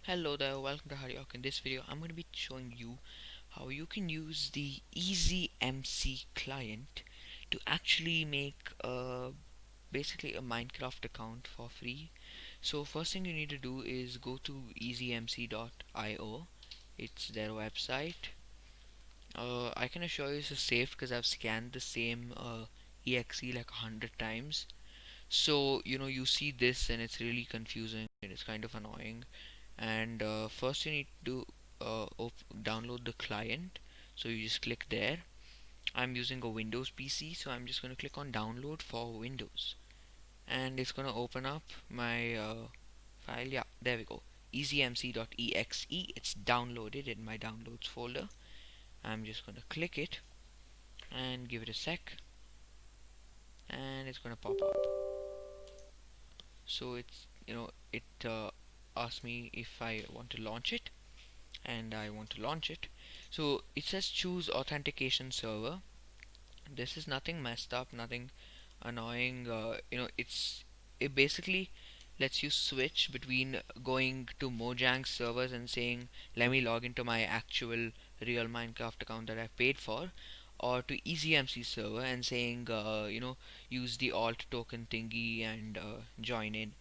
Hello there, welcome to HeartyHawk. In this video, I'm going to be showing you how you can use the EasyMC client to actually make basically a Minecraft account for free. So first thing you need to do is go to easymc.io. It's their website. I can assure you it's safe because I've scanned the same exe like 100 times. So you see this and it's really confusing and it's kind of annoying. And first you need to download the client, so you just click there. I'm using a Windows PC, so I'm just going to click on download for Windows, and it's going to open up my file. Yeah, there we go, easymc.exe. It's downloaded in my downloads folder. I'm just going to click it and give it a sec, and it's going to pop up. So it asks me if I want to launch it, and I want to launch it. So it says choose authentication server. This is nothing messed up, nothing annoying. It basically lets you switch between going to MOJANG servers and saying let me log into my actual real Minecraft account that I paid for, or to EasyMC server and saying use the alt token thingy and join in.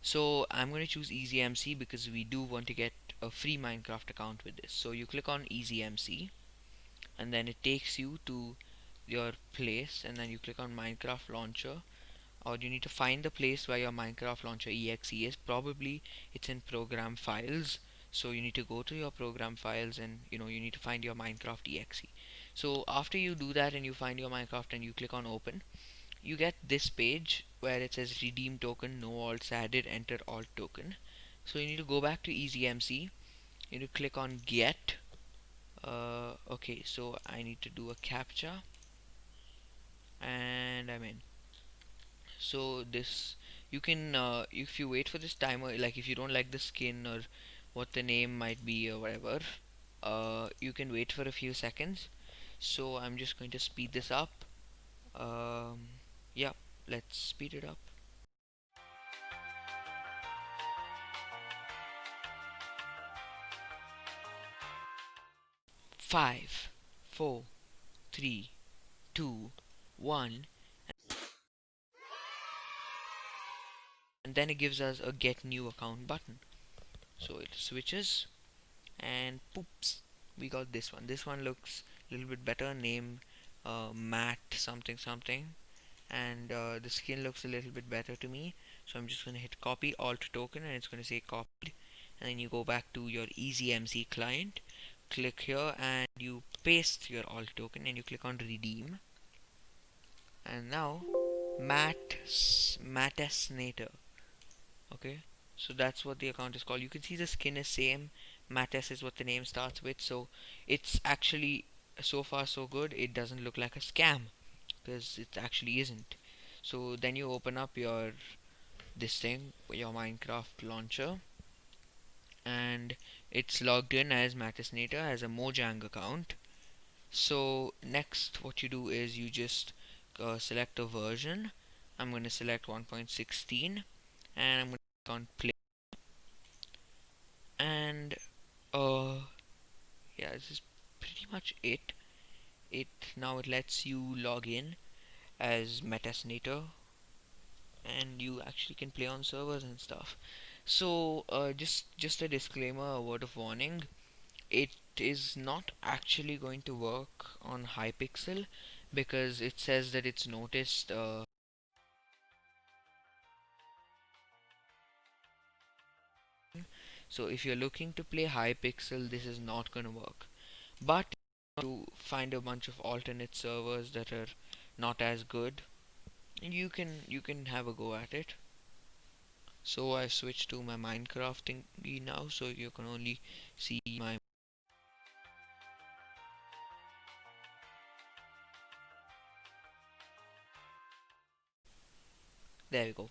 So I'm going to choose EasyMC because we do want to get a free Minecraft account with this. So you click on EasyMC and then it takes you to your place, and then you click on Minecraft launcher, or you need to find the place where your Minecraft launcher exe is. Probably it's in program files, so you need to go to your program files and you need to find your Minecraft exe. So after you do that and you find your Minecraft and you click on open, you get this page where it says redeem token, no alts added, enter alt token. So you need to go back to EasyMC. You need to click on get. Okay, so I need to do a captcha, and I'm in. So this, you can if you wait for this timer, like if you don't like the skin or what the name might be or whatever, you can wait for a few seconds. So I'm just going to speed this up. Yeah, let's speed it up. 5, 4, 3, 2, 1, and then it gives us a get new account button. So it switches, and poops, we got this one. This one looks a little bit better. Name Matt something something, and the skin looks a little bit better to me. So I'm just going to hit copy alt token, and it's going to say copied. And then you go back to your EasyMC client, click here, and you paste your alt token, and you click on redeem. And now Matesnator. Okay, so that's what the account is called. You can see the skin is same. Mates is what the name starts with, so it's actually, so far so good. It doesn't look like a scam because it actually isn't. So then you open up your your Minecraft launcher, and it's logged in as Matesnator as a Mojang account. So next what you do is you just select a version. I'm going to select 1.16, and I'm going to click on play, and yeah, this is pretty much it. It lets you log in as Metasnator, and you actually can play on servers and stuff. So just a disclaimer, a word of warning, it is not actually going to work on Hypixel because it says that it's noticed so if you're looking to play Hypixel, this is not going to work. But to find a bunch of alternate servers that are not as good, you can have a go at it. So I switched to my Minecraft thingy now, so you can only see my, there we go.